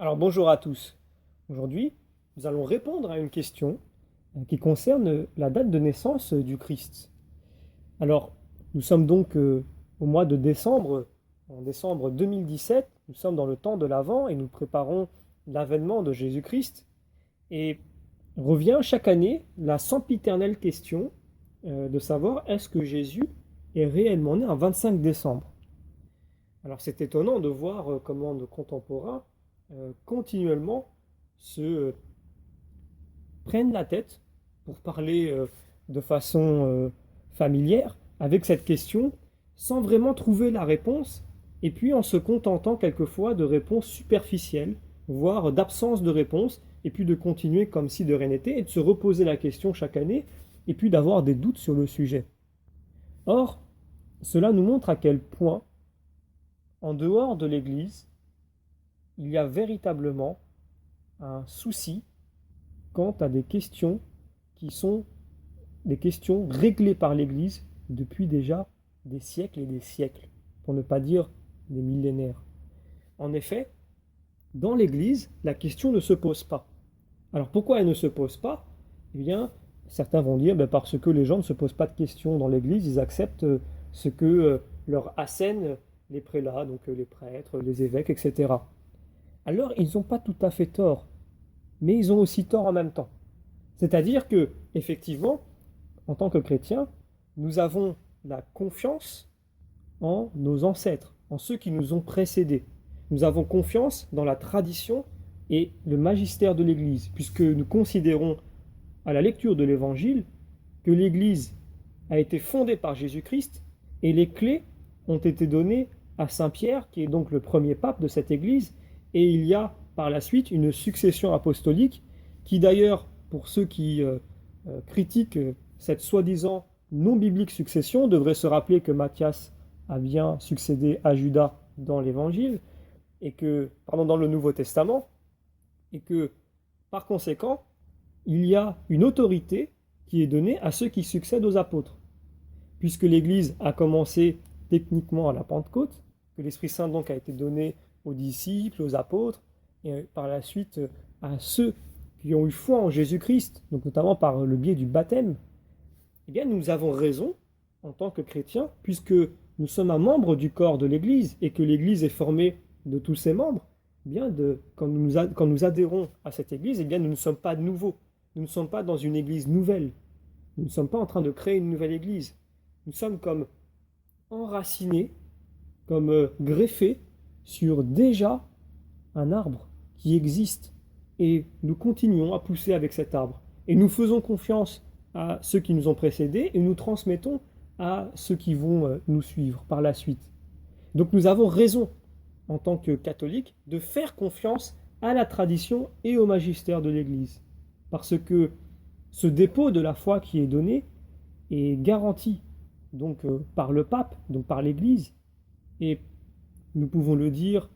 Alors bonjour à tous. Aujourd'hui, nous allons répondre à une question qui concerne la date de naissance du Christ. Alors, nous sommes donc au mois de décembre, en décembre 2017, nous sommes dans le temps de l'Avent et nous préparons l'avènement de Jésus-Christ. Et revient chaque année la sempiternelle question de savoir est-ce que Jésus est réellement né un 25 décembre. Alors c'est étonnant de voir comment nos contemporains continuellement se prennent la tête pour parler de façon familière avec cette question sans vraiment trouver la réponse et puis en se contentant quelquefois de réponses superficielles, voire d'absence de réponse, et puis de continuer comme si de rien n'était et de se reposer la question chaque année et puis d'avoir des doutes sur le sujet. Or, cela nous montre à quel point, en dehors de l'Église, il y a véritablement un souci quant à des questions qui sont des questions réglées par l'Église depuis déjà des siècles et des siècles, pour ne pas dire des millénaires. En effet, dans l'Église, la question ne se pose pas. Alors pourquoi elle ne se pose pas? Eh bien, certains vont dire parce que les gens ne se posent pas de questions dans l'Église, ils acceptent ce que leur assènent les prélats, donc les prêtres, les évêques, etc. Alors ils n'ont pas tout à fait tort, mais ils ont aussi tort en même temps. C'est-à-dire que, effectivement, en tant que chrétiens, nous avons la confiance en nos ancêtres, en ceux qui nous ont précédés. Nous avons confiance dans la tradition et le magistère de l'Église, puisque nous considérons à la lecture de l'Évangile que l'Église a été fondée par Jésus-Christ et les clés ont été données à Saint Pierre, qui est donc le premier pape de cette Église, et il y a par la suite une succession apostolique qui d'ailleurs, pour ceux qui critiquent cette soi-disant non-biblique succession, devrait se rappeler que Matthias a bien succédé à Judas dans l'Évangile, et que, pardon, dans le Nouveau Testament, et que, par conséquent, il y a une autorité qui est donnée à ceux qui succèdent aux apôtres. Puisque l'Église a commencé techniquement à la Pentecôte, que l'Esprit Saint donc a été donné aux disciples, aux apôtres, et par la suite à ceux qui ont eu foi en Jésus-Christ, donc notamment par le biais du baptême, eh bien nous avons raison en tant que chrétiens, puisque nous sommes un membre du corps de l'Église et que l'Église est formée de tous ses membres, eh bien quand nous adhérons à cette Église, eh bien nous ne sommes pas nouveaux, nous ne sommes pas dans une Église nouvelle, nous ne sommes pas en train de créer une nouvelle Église, nous sommes comme enracinés, comme greffés sur déjà un arbre qui existe et nous continuons à pousser avec cet arbre. Et nous faisons confiance à ceux qui nous ont précédés et nous transmettons à ceux qui vont nous suivre par la suite. Donc nous avons raison, en tant que catholiques, de faire confiance à la tradition et au magistère de l'Église. Parce que ce dépôt de la foi qui est donné est garanti donc par le pape, donc par l'Église. Et nous pouvons le dire,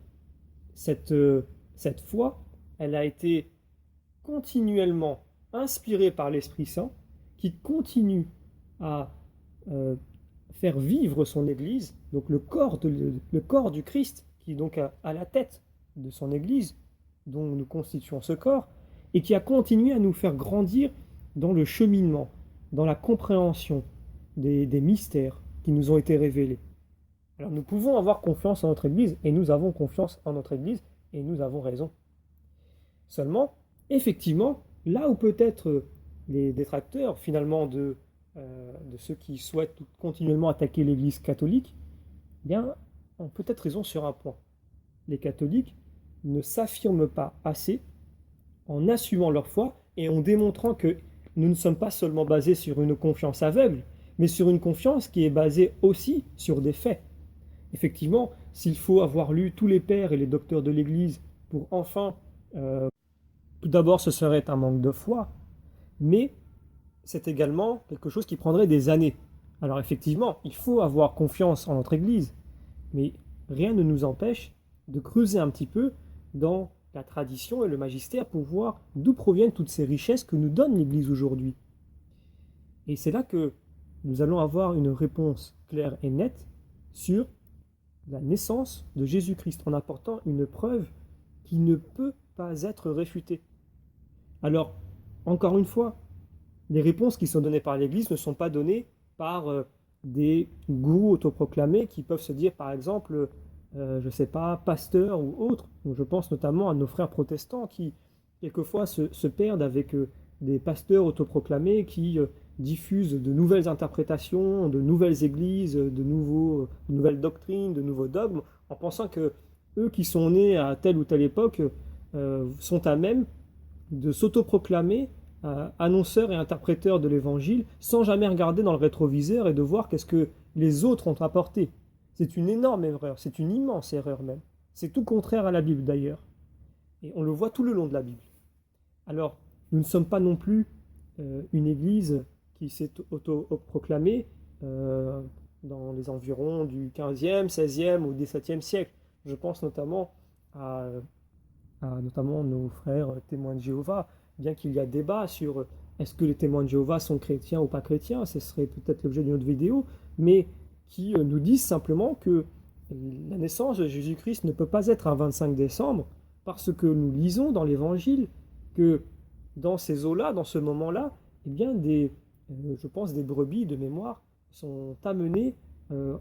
cette foi, elle a été continuellement inspirée par l'Esprit Saint, qui continue à faire vivre son Église, donc le corps du Christ, qui est donc à la tête de son Église, dont nous constituons ce corps, et qui a continué à nous faire grandir dans le cheminement, dans la compréhension des mystères qui nous ont été révélés. Alors nous pouvons avoir confiance en notre Église, et nous avons confiance en notre Église, et nous avons raison. Seulement, effectivement, là où peut-être les détracteurs finalement de ceux qui souhaitent continuellement attaquer l'Église catholique, eh bien, ont peut-être raison sur un point. Les catholiques ne s'affirment pas assez en assumant leur foi et en démontrant que nous ne sommes pas seulement basés sur une confiance aveugle, mais sur une confiance qui est basée aussi sur des faits. Effectivement, s'il faut avoir lu tous les pères et les docteurs de l'Église pour enfin, tout d'abord, ce serait un manque de foi, mais c'est également quelque chose qui prendrait des années. Alors effectivement, il faut avoir confiance en notre Église, mais rien ne nous empêche de creuser un petit peu dans la tradition et le magistère pour voir d'où proviennent toutes ces richesses que nous donne l'Église aujourd'hui. Et c'est là que nous allons avoir une réponse claire et nette sur la naissance de Jésus-Christ, en apportant une preuve qui ne peut pas être réfuté. Alors, encore une fois, les réponses qui sont données par l'Église ne sont pas données par des gourous autoproclamés qui peuvent se dire, par exemple, je ne sais pas, pasteurs ou autres. Donc, je pense notamment à nos frères protestants qui, quelquefois, se perdent avec des pasteurs autoproclamés qui diffusent de nouvelles interprétations, de nouvelles églises, de nouvelles doctrines, de nouveaux dogmes, en pensant que eux qui sont nés à telle ou telle époque sont à même de s'autoproclamer annonceurs et interpréteurs de l'évangile sans jamais regarder dans le rétroviseur et de voir qu'est-ce que les autres ont apporté. C'est une énorme erreur, c'est une immense erreur même. C'est tout contraire à la Bible d'ailleurs. Et on le voit tout le long de la Bible. Alors, nous ne sommes pas non plus une église qui s'est autoproclamée dans les environs du 15e, 16e ou 17e siècle. Je pense notamment à notamment nos frères témoins de Jéhovah, bien qu'il y a débat sur est-ce que les témoins de Jéhovah sont chrétiens ou pas chrétiens, ce serait peut-être l'objet d'une autre vidéo, mais qui nous disent simplement que la naissance de Jésus-Christ ne peut pas être un 25 décembre, parce que nous lisons dans l'Évangile que dans ces eaux-là, dans ce moment-là, eh bien je pense des brebis de mémoire sont amenées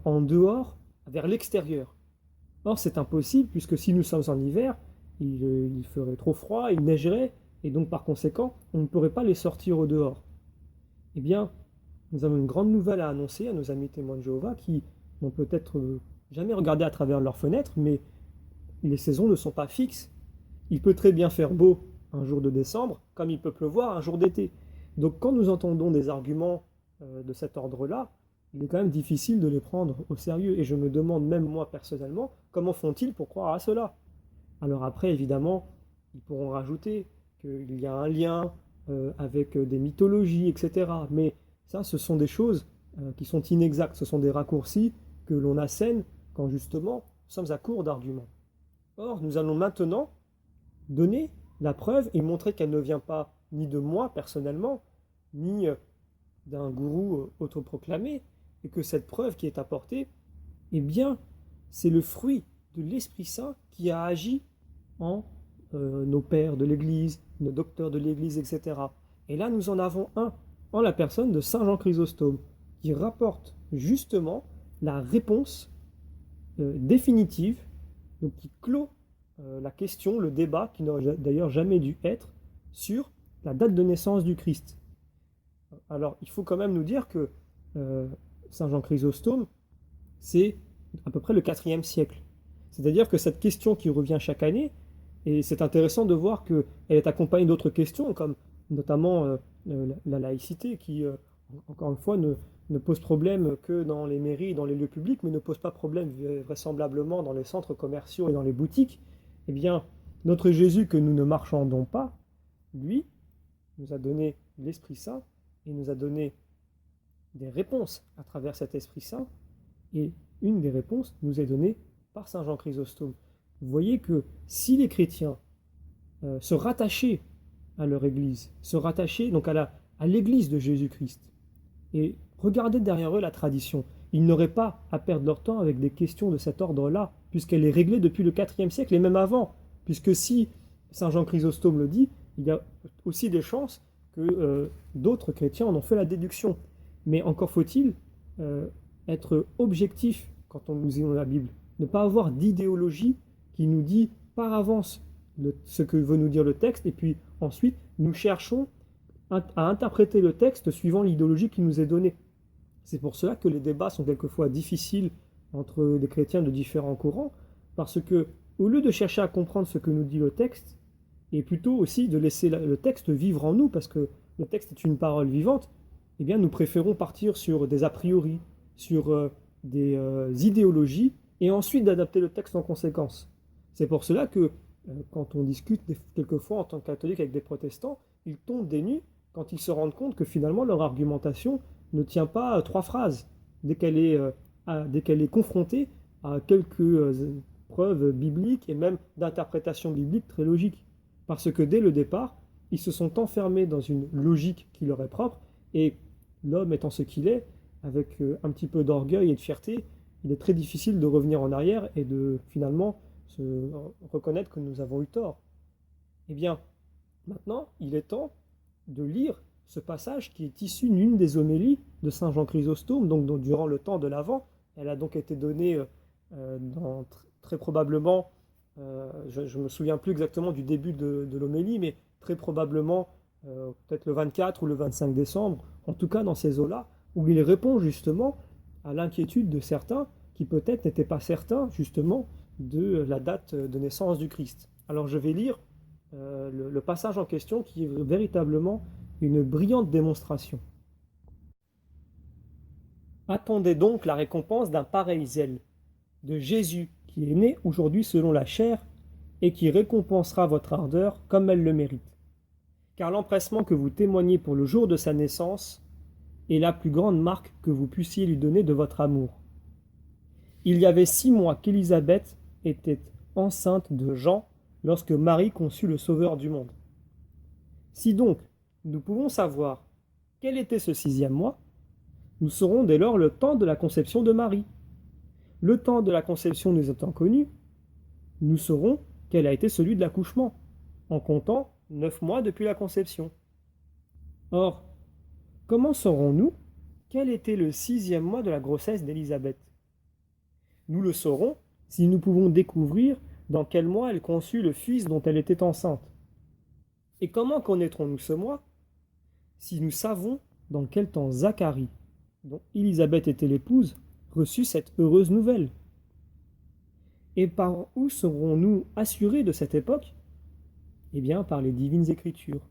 en dehors, vers l'extérieur. Or, c'est impossible, puisque si nous sommes en hiver, il ferait trop froid, il neigerait, et donc par conséquent, on ne pourrait pas les sortir au dehors. Eh bien, nous avons une grande nouvelle à annoncer à nos amis témoins de Jéhovah qui n'ont peut-être jamais regardé à travers leurs fenêtres, mais les saisons ne sont pas fixes. Il peut très bien faire beau un jour de décembre, comme il peut pleuvoir un jour d'été. Donc quand nous entendons des arguments de cet ordre-là, il est quand même difficile de les prendre au sérieux. Et je me demande même moi personnellement, comment font-ils pour croire à cela? Alors après, évidemment, ils pourront rajouter qu'il y a un lien avec des mythologies, etc. Mais ça, ce sont des choses qui sont inexactes. Ce sont des raccourcis que l'on assène quand justement nous sommes à court d'arguments. Or, nous allons maintenant donner la preuve et montrer qu'elle ne vient pas ni de moi personnellement, ni d'un gourou autoproclamé, et que cette preuve qui est apportée, eh bien, c'est le fruit de l'Esprit Saint qui a agi en nos pères de l'Église, nos docteurs de l'Église, etc. Et là, nous en avons un, en la personne de Saint Jean Chrysostome, qui rapporte justement la réponse définitive, donc qui clôt la question, le débat, qui n'aurait d'ailleurs jamais dû être, sur la date de naissance du Christ. Alors, il faut quand même nous dire que Saint Jean Chrysostome, c'est à peu près le IVe siècle. C'est-à-dire que cette question qui revient chaque année, et c'est intéressant de voir qu'elle est accompagnée d'autres questions, comme notamment la laïcité, qui, encore une fois, ne pose problème que dans les mairies, dans les lieux publics, mais ne pose pas problème vraisemblablement dans les centres commerciaux et dans les boutiques. Eh bien, notre Jésus que nous ne marchandons pas, lui, nous a donné l'Esprit Saint et nous a donné des réponses à travers cet Esprit Saint, et une des réponses nous est donnée par Saint Jean Chrysostome. Vous voyez que si les chrétiens se rattachaient à leur Église, se rattachaient donc à l'Église de Jésus-Christ, et regardaient derrière eux la tradition, ils n'auraient pas à perdre leur temps avec des questions de cet ordre-là, puisqu'elle est réglée depuis le IVe siècle et même avant, puisque si Saint Jean Chrysostome le dit, il y a aussi des chances que d'autres chrétiens en ont fait la déduction. Mais encore faut-il être objectif quand on nous lisons la Bible, ne pas avoir d'idéologie qui nous dit par avance ce que veut nous dire le texte, et puis ensuite nous cherchons à interpréter le texte suivant l'idéologie qui nous est donnée. C'est pour cela que les débats sont quelquefois difficiles entre des chrétiens de différents courants, parce que au lieu de chercher à comprendre ce que nous dit le texte, et plutôt aussi de laisser le texte vivre en nous, parce que le texte est une parole vivante, eh bien nous préférons partir sur des a priori, sur des idéologies, et ensuite d'adapter le texte en conséquence. C'est pour cela que quand on discute quelquefois en tant que catholique avec des protestants, ils tombent des nues quand ils se rendent compte que finalement leur argumentation ne tient pas trois phrases dès qu'elle est confrontée à quelques preuves bibliques et même d'interprétation biblique très logique. Parce que dès le départ, ils se sont enfermés dans une logique qui leur est propre, et l'homme étant ce qu'il est, avec un petit peu d'orgueil et de fierté, il est très difficile de revenir en arrière et de finalement reconnaître que nous avons eu tort. Eh bien, maintenant, il est temps de lire ce passage qui est issu d'une des homélies de Saint Jean Chrysostome, donc durant le temps de l'Avent. Elle a donc été donnée très probablement, je ne me souviens plus exactement du début de l'homélie, mais très probablement peut-être le 24 ou le 25 décembre, en tout cas dans ces eaux-là, où il répond justement à l'inquiétude de certains qui peut-être n'étaient pas certains justement de la date de naissance du Christ. Alors je vais lire le passage en question qui est véritablement une brillante démonstration. Attendez donc la récompense d'un pareil zèle, de Jésus qui est né aujourd'hui selon la chair et qui récompensera votre ardeur comme elle le mérite. Car l'empressement que vous témoignez pour le jour de sa naissance est la plus grande marque que vous puissiez lui donner de votre amour. Il y avait 6 mois qu'Élisabeth était enceinte de Jean lorsque Marie conçut le Sauveur du monde. Si donc nous pouvons savoir quel était ce 6e mois, nous saurons dès lors le temps de la conception de Marie. Le temps de la conception nous étant connu, nous saurons quel a été celui de l'accouchement, en comptant 9 mois depuis la conception. Or, comment saurons-nous quel était le 6e mois de la grossesse d'Élisabeth? Nous le saurons si nous pouvons découvrir dans quel mois elle conçut le fils dont elle était enceinte. Et comment connaîtrons-nous ce mois? Si nous savons dans quel temps Zacharie, dont Élisabeth était l'épouse, reçut cette heureuse nouvelle. Et par où serons-nous assurés de cette époque? Eh bien, par les divines Écritures,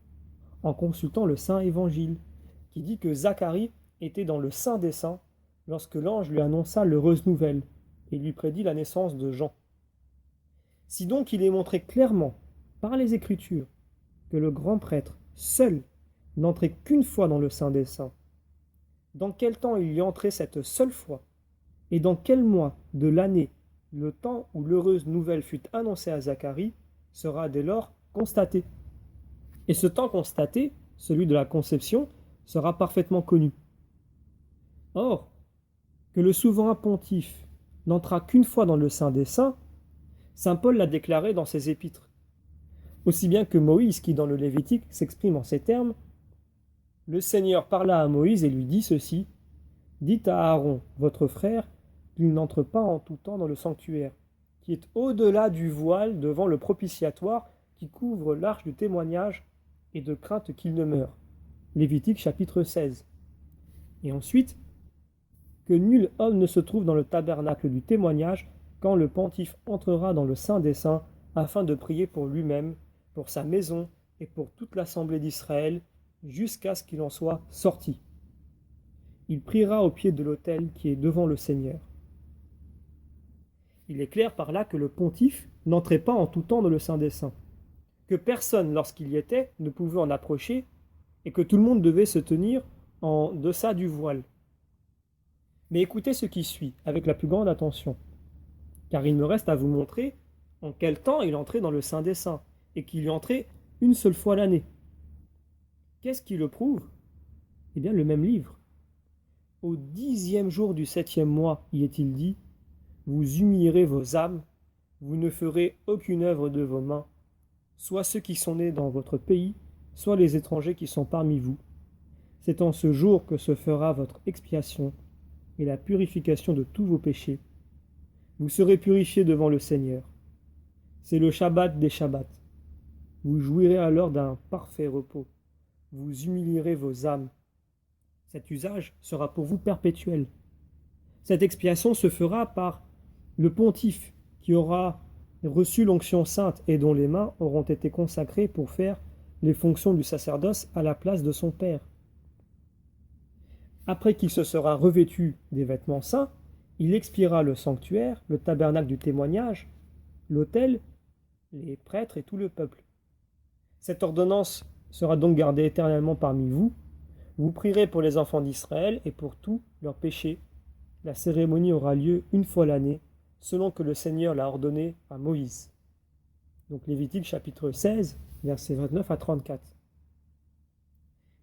en consultant le Saint Évangile, qui dit que Zacharie était dans le Saint des Saints lorsque l'ange lui annonça l'heureuse nouvelle et lui prédit la naissance de Jean. Si donc il est montré clairement par les Écritures que le grand prêtre seul n'entrait qu'une fois dans le Saint des Saints, dans quel temps il y entrait cette seule fois, et dans quel mois de l'année le temps où l'heureuse nouvelle fut annoncée à Zacharie sera dès lors constaté. Et ce temps constaté, celui de la conception, sera parfaitement connu. Or, que le souverain pontife n'entra qu'une fois dans le Saint des Saints, saint Paul l'a déclaré dans ses épîtres. Aussi bien que Moïse, qui dans le Lévitique s'exprime en ces termes, « Le Seigneur parla à Moïse et lui dit ceci, « Dites à Aaron, votre frère, qu'il n'entre pas en tout temps dans le sanctuaire, qui est au-delà du voile devant le propitiatoire qui couvre l'arche du témoignage, et de crainte qu'il ne meure. » Lévitique chapitre 16. Et ensuite, « Que nul homme ne se trouve dans le tabernacle du témoignage quand le pontife entrera dans le Saint des Saints afin de prier pour lui-même, pour sa maison et pour toute l'assemblée d'Israël, jusqu'à ce qu'il en soit sorti. Il priera au pied de l'autel qui est devant le Seigneur. » Il est clair par là que le pontife n'entrait pas en tout temps dans le Saint des Saints, que personne, lorsqu'il y était, ne pouvait en approcher, et que tout le monde devait se tenir en deçà du voile. Mais écoutez ce qui suit, avec la plus grande attention, car il me reste à vous montrer en quel temps il entrait dans le Saint des Saints, et qu'il y entrait une seule fois l'année. Qu'est-ce qui le prouve? Eh bien, le même livre. Au 10e jour du 7e mois, y est-il dit, vous humilierez vos âmes, vous ne ferez aucune œuvre de vos mains, soit ceux qui sont nés dans votre pays, soit les étrangers qui sont parmi vous. C'est en ce jour que se fera votre expiation et la purification de tous vos péchés. Vous serez purifiés devant le Seigneur. C'est le Shabbat des Shabbats. Vous jouirez alors d'un parfait repos. Vous humilierez vos âmes. Cet usage sera pour vous perpétuel. Cette expiation se fera par le pontife qui aura reçu l'onction sainte et dont les mains auront été consacrées pour faire les fonctions du sacerdoce à la place de son père. Après qu'il se sera revêtu des vêtements saints, il expiera le sanctuaire, le tabernacle du témoignage, l'autel, les prêtres et tout le peuple. Cette ordonnance sera donc gardée éternellement parmi vous. Vous prierez pour les enfants d'Israël et pour tous leurs péchés. La cérémonie aura lieu une fois l'année, selon que le Seigneur l'a ordonné à Moïse. Donc Lévitique chapitre 16, versets 29 à 34.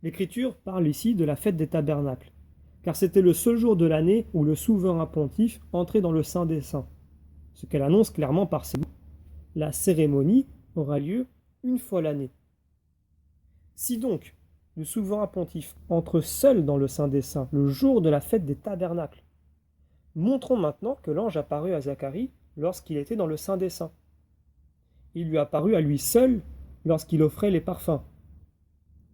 L'Écriture parle ici de la fête des tabernacles, car c'était le seul jour de l'année où le souverain pontife entrait dans le Saint des Saints, ce qu'elle annonce clairement par ces mots. la cérémonie aura lieu une fois l'année. Si donc le souverain pontife entre seul dans le Saint des Saints le jour de la fête des tabernacles, montrons maintenant que l'ange apparut à Zacharie lorsqu'il était dans le Saint des Saints. Il lui apparut à lui seul lorsqu'il offrait les parfums.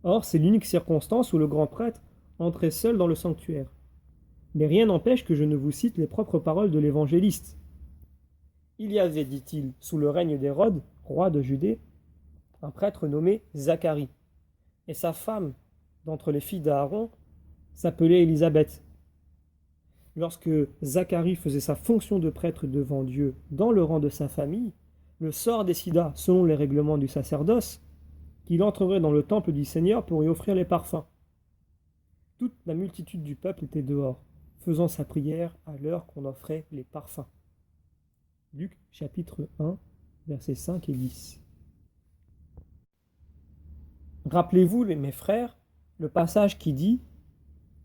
Or, c'est l'unique circonstance où le grand prêtre entrait seul dans le sanctuaire. Mais rien n'empêche que je ne vous cite les propres paroles de l'évangéliste. Il y avait, dit-il, sous le règne d'Hérode, roi de Judée, un prêtre nommé Zacharie, et sa femme, d'entre les filles d'Aaron, s'appelait Élisabeth. Lorsque Zacharie faisait sa fonction de prêtre devant Dieu dans le rang de sa famille, le sort décida, selon les règlements du sacerdoce, qu'il entrerait dans le temple du Seigneur pour y offrir les parfums. Toute la multitude du peuple était dehors, faisant sa prière à l'heure qu'on offrait les parfums. Luc chapitre 1, versets 5 et 10. Rappelez-vous, mes frères, le passage qui dit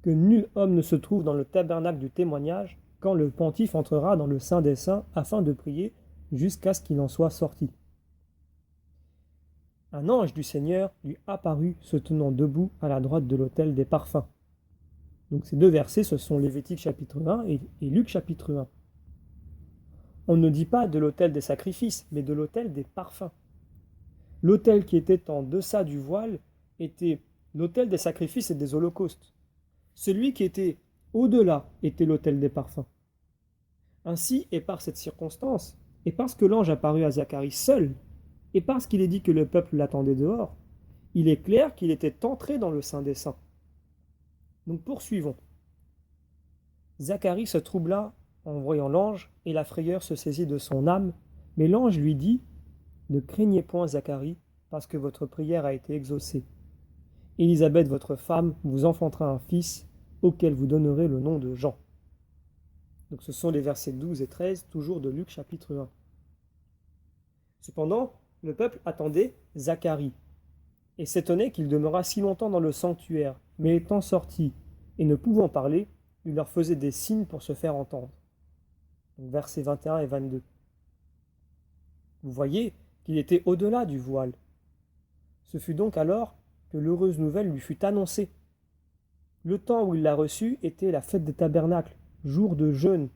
que nul homme ne se trouve dans le tabernacle du témoignage quand le pontife entrera dans le Saint des Saints afin de prier jusqu'à ce qu'il en soit sorti. Un ange du Seigneur lui apparut se tenant debout à la droite de l'autel des parfums. Donc ces deux versets, ce sont Lévitique chapitre 1 et Luc chapitre 1. On ne dit pas de l'autel des sacrifices, mais de l'autel des parfums. L'autel qui était en deçà du voile était l'autel des sacrifices et des holocaustes. Celui qui était au-delà était l'autel des parfums. Ainsi, et par cette circonstance, et parce que l'ange apparut à Zacharie seul, et parce qu'il est dit que le peuple l'attendait dehors, il est clair qu'il était entré dans le Saint des Saints. Donc poursuivons. Zacharie se troubla en voyant l'ange, et la frayeur se saisit de son âme, mais l'ange lui dit « Ne craignez point, Zacharie, parce que votre prière a été exaucée. Élisabeth, votre femme, vous enfantera un fils, auquel vous donnerez le nom de Jean. » Donc ce sont les versets 12 et 13, toujours de Luc chapitre 1. Cependant, le peuple attendait Zacharie, et s'étonnait qu'il demeurât si longtemps dans le sanctuaire, mais étant sorti et ne pouvant parler, il leur faisait des signes pour se faire entendre. Donc, versets 21 et 22. Vous voyez qu'il était au-delà du voile. Ce fut donc alors que l'heureuse nouvelle lui fut annoncée. Le temps où il l'a reçue était la fête des tabernacles, jour de jeûne.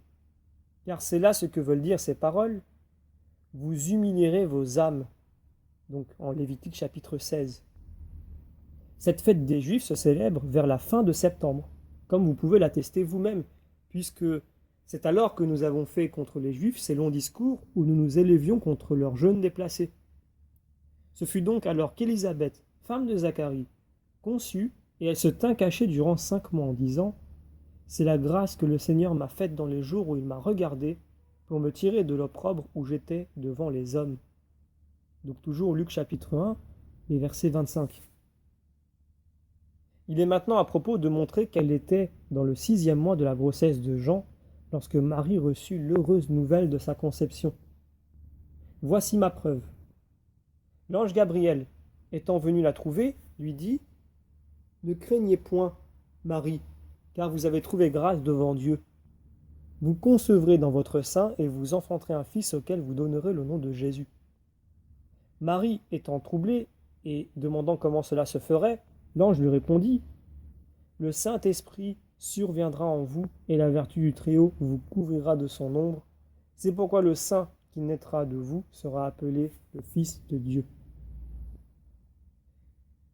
Car c'est là ce que veulent dire ces paroles. Vous humilierez vos âmes. Donc en Lévitique chapitre 16. Cette fête des Juifs se célèbre vers la fin de septembre, comme vous pouvez l'attester vous-même, puisque c'est alors que nous avons fait contre les Juifs ces longs discours où nous nous élevions contre leurs jeûnes déplacés. Ce fut donc alors qu'Élisabeth, femme de Zacharie, conçut, et elle se tint cachée durant 5 mois en disant « C'est la grâce que le Seigneur m'a faite dans les jours où il m'a regardée pour me tirer de l'opprobre où j'étais devant les hommes. » Donc toujours Luc chapitre 1, les versets 25. Il est maintenant à propos de montrer qu'elle était dans le 6e mois de la grossesse de Jean, lorsque Marie reçut l'heureuse nouvelle de sa conception. Voici ma preuve. L'ange Gabriel, étant venu la trouver, lui dit « Ne craignez point, Marie, car vous avez trouvé grâce devant Dieu. Vous concevrez dans votre sein et vous enfanterez un fils auquel vous donnerez le nom de Jésus. » Marie étant troublée et demandant comment cela se ferait, l'ange lui répondit « Le Saint-Esprit surviendra en vous et la vertu du Très-Haut vous couvrira de son ombre. C'est pourquoi le Saint qui naîtra de vous sera appelé le Fils de Dieu. »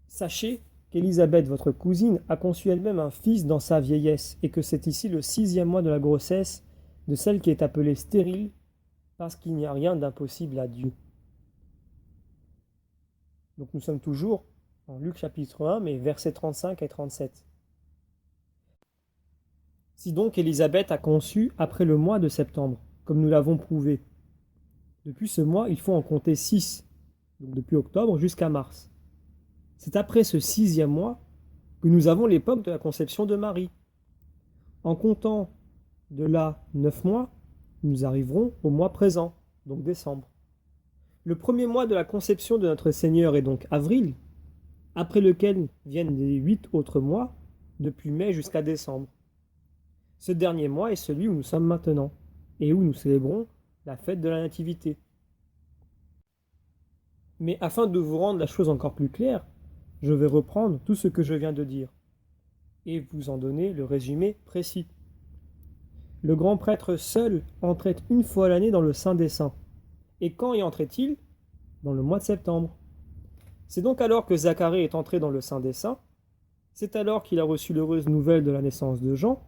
Sachez qu'Élisabeth, votre cousine, a conçu elle-même un fils dans sa vieillesse et que c'est ici le 6e mois de la grossesse de celle qui est appelée stérile parce qu'il n'y a rien d'impossible à Dieu. Donc nous sommes toujours en Luc chapitre 1, mais versets 35 et 37. Si donc Élisabeth a conçu après le mois de septembre, comme nous l'avons prouvé, depuis ce mois, il faut en compter 6, donc depuis octobre jusqu'à mars. C'est après ce 6e mois que nous avons l'époque de la conception de Marie. En comptant de là 9 mois, nous arriverons au mois présent, donc décembre. Le premier mois de la conception de notre Seigneur est donc avril, après lequel viennent les 8 autres mois, depuis mai jusqu'à décembre. Ce dernier mois est celui où nous sommes maintenant, et où nous célébrons la fête de la Nativité. Mais afin de vous rendre la chose encore plus claire, je vais reprendre tout ce que je viens de dire et vous en donner le résumé précis. Le grand prêtre seul entrait une fois l'année dans le Saint des Saints. Et quand y entrait-il? Dans le mois de septembre. C'est donc alors que Zacharie est entré dans le Saint des Saints. C'est alors qu'il a reçu l'heureuse nouvelle de la naissance de Jean.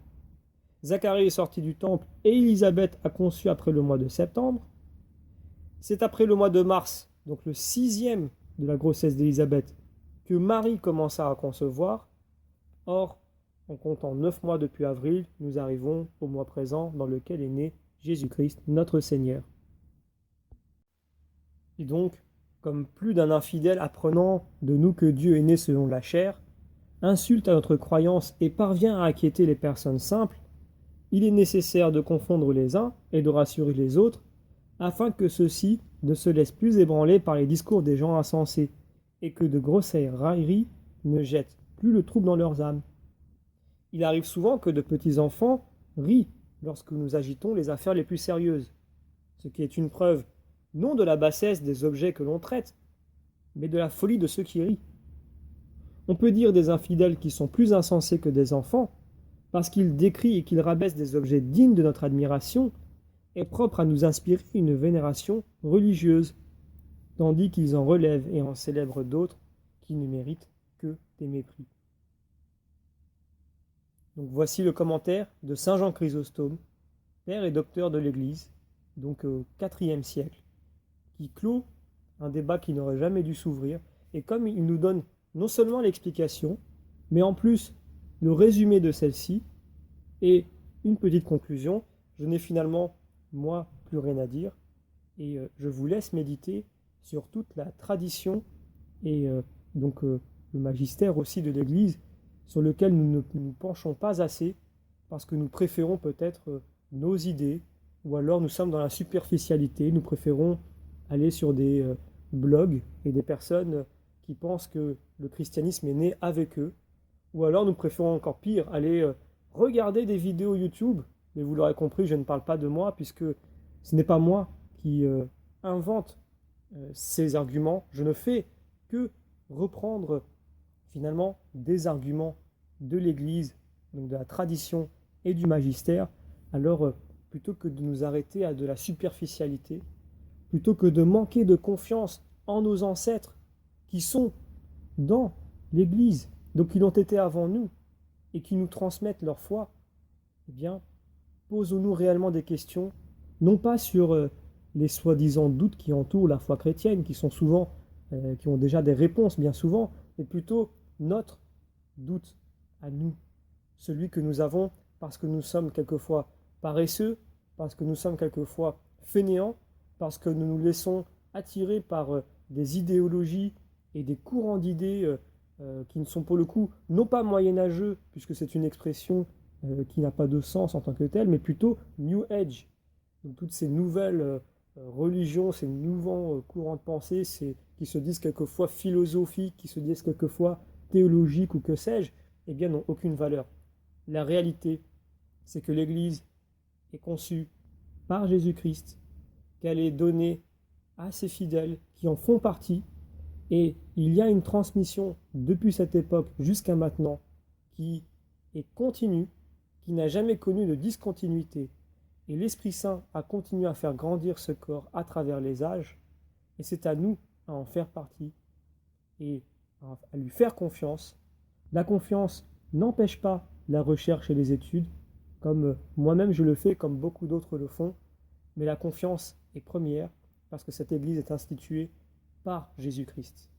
Zacharie est sorti du temple et Élisabeth a conçu après le mois de septembre. C'est après le mois de mars, donc le 6e de la grossesse d'Élisabeth, que Marie commença à concevoir. Or, en comptant 9 mois depuis avril, nous arrivons au mois présent dans lequel est né Jésus-Christ, notre Seigneur. Et donc, comme plus d'un infidèle apprenant de nous que Dieu est né selon la chair, insulte à notre croyance et parvient à inquiéter les personnes simples, il est nécessaire de confondre les uns et de rassurer les autres, afin que ceux-ci ne se laissent plus ébranler par les discours des gens insensés, et que de grossières railleries ne jettent plus le trouble dans leurs âmes. Il arrive souvent que de petits enfants rient lorsque nous agitons les affaires les plus sérieuses, ce qui est une preuve non de la bassesse des objets que l'on traite, mais de la folie de ceux qui rient. On peut dire des infidèles qui sont plus insensés que des enfants, parce qu'ils décrient et qu'ils rabaissent des objets dignes de notre admiration, et propres à nous inspirer une vénération religieuse, tandis qu'ils en relèvent et en célèbrent d'autres qui ne méritent que des mépris. Donc voici le commentaire de saint Jean Chrysostome, père et docteur de l'Église, donc au IVe siècle, qui clôt un débat qui n'aurait jamais dû s'ouvrir, et comme il nous donne non seulement l'explication, mais en plus le résumé de celle-ci, et une petite conclusion, je n'ai finalement, moi, plus rien à dire, et je vous laisse méditer sur toute la tradition et le magistère aussi de l'Église, sur lequel nous ne nous penchons pas assez, parce que nous préférons peut-être nos idées, ou alors nous sommes dans la superficialité, nous préférons aller sur des blogs et des personnes qui pensent que le christianisme est né avec eux, ou alors nous préférons encore pire, aller regarder des vidéos YouTube, mais vous l'aurez compris, je ne parle pas de moi, puisque ce n'est pas moi qui invente ces arguments, je ne fais que reprendre finalement des arguments de l'Église, donc de la tradition et du magistère. Alors plutôt que de nous arrêter à de la superficialité, plutôt que de manquer de confiance en nos ancêtres qui sont dans l'Église, donc qui l'ont été avant nous, et qui nous transmettent leur foi, eh bien, posons-nous réellement des questions, non pas sur les soi-disant doutes qui entourent la foi chrétienne, qui sont souvent, qui ont déjà des réponses bien souvent, mais plutôt notre doute à nous, celui que nous avons parce que nous sommes quelquefois paresseux, parce que nous sommes quelquefois fainéants, parce que nous nous laissons attirer par des idéologies et des courants d'idées qui ne sont pour le coup non pas moyenâgeux, puisque c'est une expression qui n'a pas de sens en tant que telle, mais plutôt New Age. Donc toutes ces nouvelles religions, ces nouveaux courants de pensée, qui se disent quelquefois philosophiques, qui se disent quelquefois théologiques ou que sais-je, eh bien n'ont aucune valeur. La réalité, c'est que l'Église est conçue par Jésus-Christ, qu'elle est donnée à ses fidèles qui en font partie, et il y a une transmission depuis cette époque jusqu'à maintenant qui est continue, qui n'a jamais connu de discontinuité. Et l'Esprit Saint a continué à faire grandir ce corps à travers les âges, et c'est à nous à en faire partie et à lui faire confiance. La confiance n'empêche pas la recherche et les études, comme moi-même je le fais, comme beaucoup d'autres le font, mais la confiance est première parce que cette Église est instituée par Jésus-Christ.